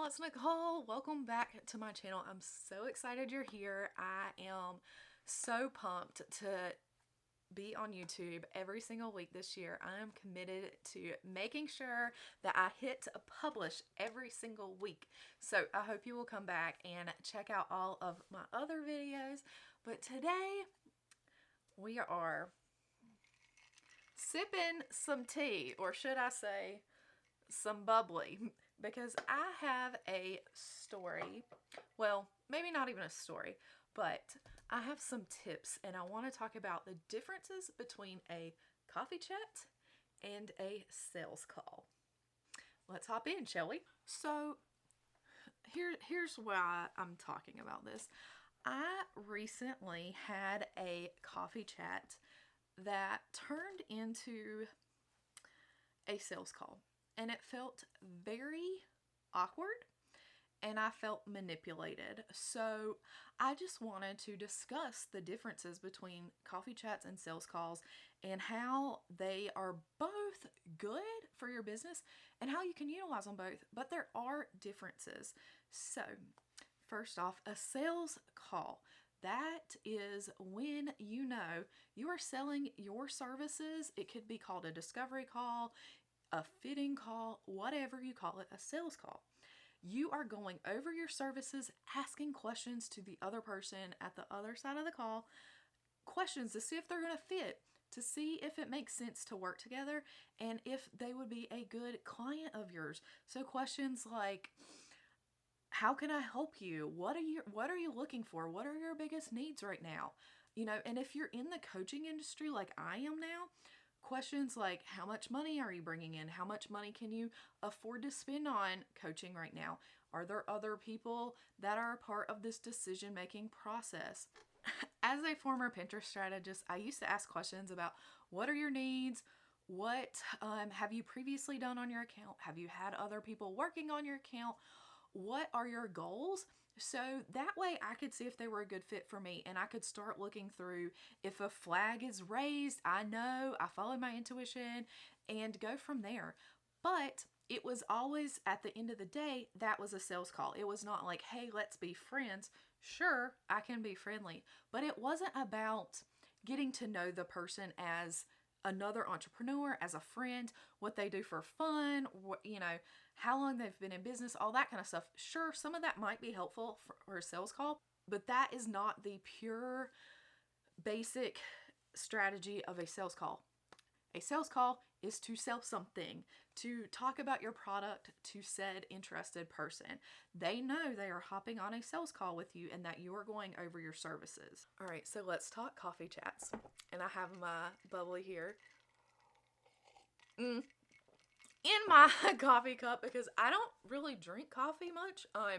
it's Nicole. Welcome back to my channel. I'm so excited you're here. I am so pumped to be on YouTube every single week this year. I am committed to making sure that I hit publish every single week. So I hope you will come back and check out all of my other videos. But today we are sipping some tea, or should I say some bubbly, because I have a story. Well, maybe not even a story, but I have some tips, and I want to talk about the differences between a coffee chat and a sales call. Let's hop in, shall we? So here's why I'm talking about this. I recently had a coffee chat that turned into a sales call, and it felt very awkward and I felt manipulated. So I just wanted to discuss the differences between coffee chats and sales calls and how they are both good for your business and how you can utilize them both, but there are differences. So first off, a sales call. That is when you know you are selling your services. It could be called a discovery call, a fitting call, whatever you call it, a sales call. You are going over your services, asking questions to the other person at the other side of the call, questions to see if they're going to fit, to see if it makes sense to work together, and if they would be a good client of yours. So questions like, how can I help you? What are you looking for? What are your biggest needs right now? And if you're in the coaching industry like I am now, questions like, how much money are you bringing in? How much money can you afford to spend on coaching right now? Are there other people that are a part of this decision-making process? As a former Pinterest strategist, I used to ask questions about, what are your needs? What have you previously done on your account? Have you had other people working on your account? What are your goals? So that way I could see if they were a good fit for me, and I could start looking through. If a flag is raised, I know, I follow my intuition and go from there. But it was always, at the end of the day, that was a sales call. It was not like, hey, let's be friends. Sure, I can be friendly, but it wasn't about getting to know the person as another entrepreneur, as a friend, what they do for fun, how long they've been in business, all that kind of stuff. Sure, some of that might be helpful for a sales call, but that is not the pure basic strategy of a sales call. A sales call is to sell something, to talk about your product to said interested person. They know they are hopping on a sales call with you and that you are going over your services. All right, so let's talk coffee chats. And I have my bubbly here in my coffee cup because I don't really drink coffee much. I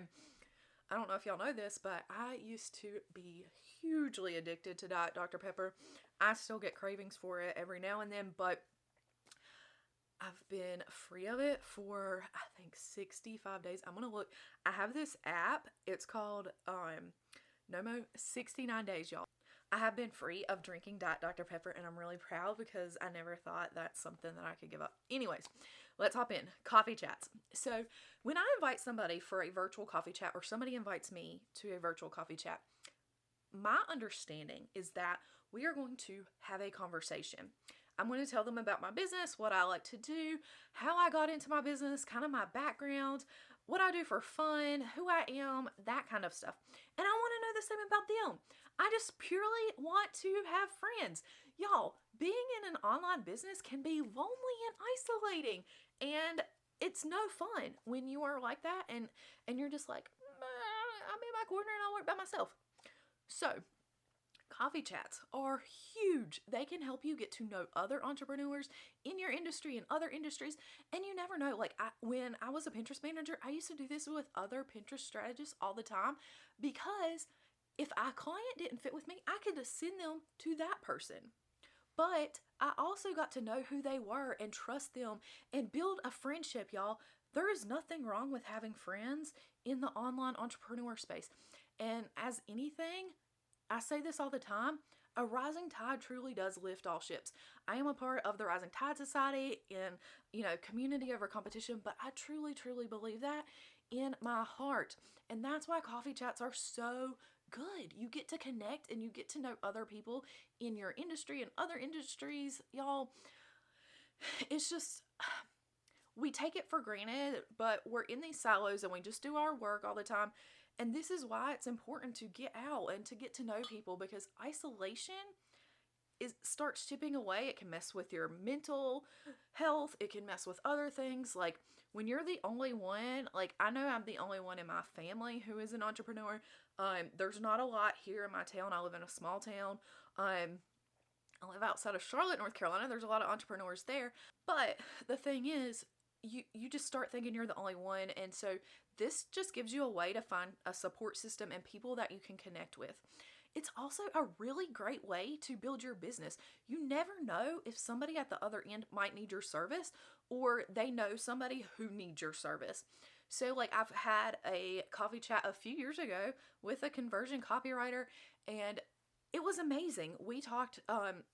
don't know if y'all know this, but I used to be hugely addicted to Diet Dr. Pepper. I still get cravings for it every now and then, but I've been free of it for, I think, 65 days. I'm going to look. I have this app. It's called Nomo 69 Days, y'all. I have been free of drinking Diet Dr. Pepper, and I'm really proud because I never thought that's something that I could give up. Anyways, let's hop in. Coffee chats. So when I invite somebody for a virtual coffee chat, or somebody invites me to a virtual coffee chat, my understanding is that we are going to have a conversation. I'm going to tell them about my business, what I like to do, how I got into my business, kind of my background, what I do for fun, who I am, that kind of stuff. And I want to know the same about them. I just purely want to have friends. Y'all, being in an online business can be lonely and isolating, and it's no fun when you are like that and you're just like, I'm in my corner and I work by myself. So coffee chats are huge. They can help you get to know other entrepreneurs in your industry and other industries. And you never know, like when I was a Pinterest manager, I used to do this with other Pinterest strategists all the time, because if a client didn't fit with me, I could just send them to that person. But I also got to know who they were and trust them and build a friendship, y'all. There is nothing wrong with having friends in the online entrepreneur space. And as anything, I say this all the time, a rising tide truly does lift all ships. I am a part of the Rising Tide Society and, community over competition, but I truly, truly believe that in my heart. And that's why coffee chats are so good. You get to connect and you get to know other people in your industry and other industries, y'all. It's just, we take it for granted, but we're in these silos and we just do our work all the time. And this is why it's important to get out and to get to know people, because isolation starts chipping away. It can mess with your mental health. It can mess with other things. Like when you're the only one, like I know I'm the only one in my family who is an entrepreneur. There's not a lot here in my town. I live in a small town. I live outside of Charlotte, North Carolina. There's a lot of entrepreneurs there. But the thing is, you just start thinking you're the only one. And so this just gives you a way to find a support system and people that you can connect with. It's also a really great way to build your business. You never know if somebody at the other end might need your service, or they know somebody who needs your service. So like I've had a coffee chat a few years ago with a conversion copywriter, and it was amazing. We talked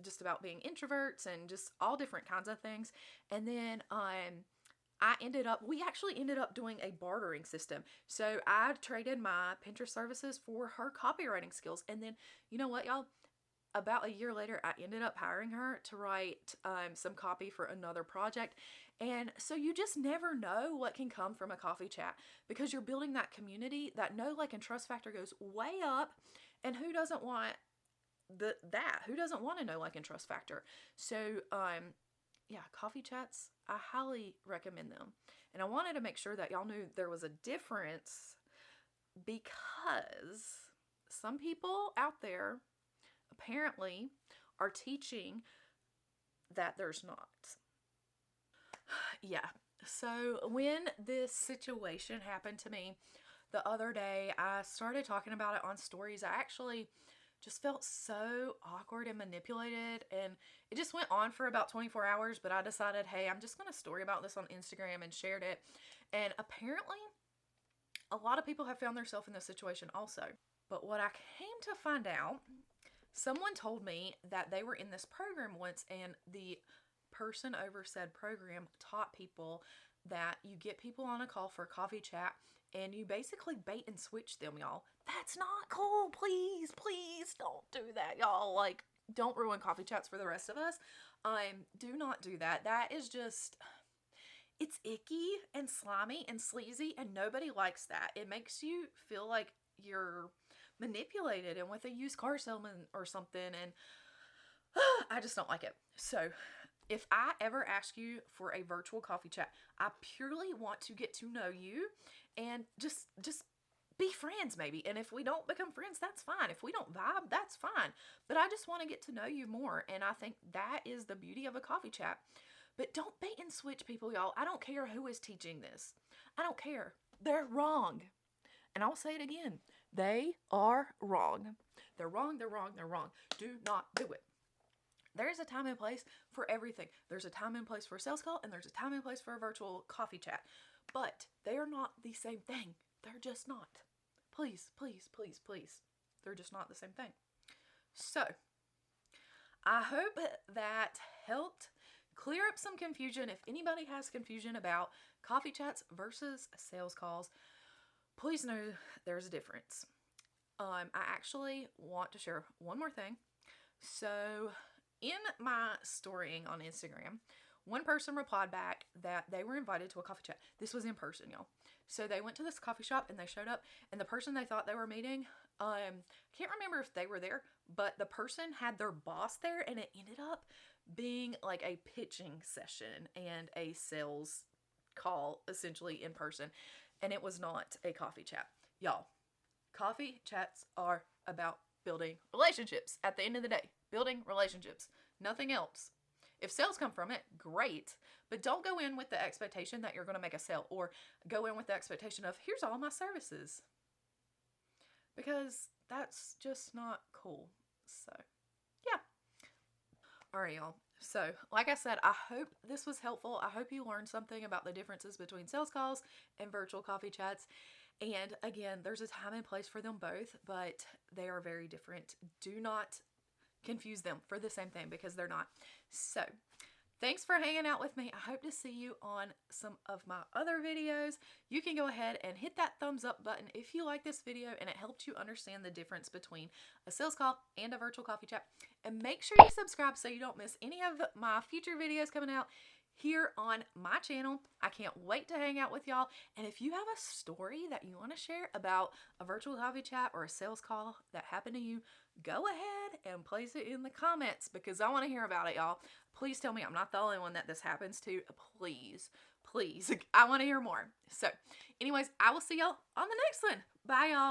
just about being introverts and just all different kinds of things. And then we actually ended up doing a bartering system. So I traded my Pinterest services for her copywriting skills. And then, you know what, y'all? About a year later, I ended up hiring her to write some copy for another project. And so you just never know what can come from a coffee chat, because you're building that community. That know, like, and trust factor goes way up. And who doesn't want that? Who doesn't want to know, like, and trust factor? So, yeah, coffee chats, I highly recommend them. And I wanted to make sure that y'all knew there was a difference, because some people out there apparently are teaching that there's not. Yeah, so when this situation happened to me the other day, I started talking about it on stories. I actually just felt so awkward and manipulated, and it just went on for about 24 hours, but I decided, hey, I'm just going to story about this on Instagram, and shared it. And apparently a lot of people have found themselves in this situation also. But what I came to find out, someone told me that they were in this program once, and the person over said program taught people that you get people on a call for a coffee chat, and you basically bait and switch them, y'all. That's not cool. Please, please don't do that, y'all. Like, don't ruin coffee chats for the rest of us. Do not do that. That is just, it's icky and slimy and sleazy, and nobody likes that. It makes you feel like you're manipulated and with a used car salesman or something, and I just don't like it. So if I ever ask you for a virtual coffee chat, I purely want to get to know you and just be friends maybe. And if we don't become friends, that's fine. If we don't vibe, that's fine. But I just want to get to know you more. And I think that is the beauty of a coffee chat. But don't bait and switch people, y'all. I don't care who is teaching this. I don't care. They're wrong. And I'll say it again. They are wrong. They're wrong, they're wrong, they're wrong. Do not do it. There's a time and place for everything. There's a time and place for a sales call, and there's a time and place for a virtual coffee chat. But they are not the same thing. They're just not. Please, please, please, please. They're just not the same thing. So, I hope that helped clear up some confusion. If anybody has confusion about coffee chats versus sales calls, please know there's a difference. I actually want to share one more thing. So, in my storying on Instagram, one person replied back that they were invited to a coffee chat. This was in person, y'all. So they went to this coffee shop and they showed up, and the person they thought they were meeting, can't remember if they were there, but the person had their boss there, and it ended up being like a pitching session and a sales call, essentially in person. And it was not a coffee chat. Y'all, coffee chats are about building relationships at the end of the day. Building relationships, nothing else. If sales come from it, great. But don't go in with the expectation that you're going to make a sale, or go in with the expectation of, here's all my services. Because that's just not cool. So, yeah. All right, y'all. So, like I said, I hope this was helpful. I hope you learned something about the differences between sales calls and virtual coffee chats. And again, there's a time and place for them both, but they are very different. Do not confuse them for the same thing because they're not. So thanks for hanging out with me. I hope to see you on some of my other videos. You can go ahead and hit that thumbs up button if you like this video and it helped you understand the difference between a sales call and a virtual coffee chat. And make sure you subscribe so you don't miss any of my future videos coming out here on my channel. I can't wait to hang out with y'all. And if you have a story that you want to share about a virtual coffee chat or a sales call that happened to you, go ahead and place it in the comments because I want to hear about it, y'all. Please tell me I'm not the only one that this happens to. Please, please. I want to hear more. So anyways, I will see y'all on the next one. Bye, y'all.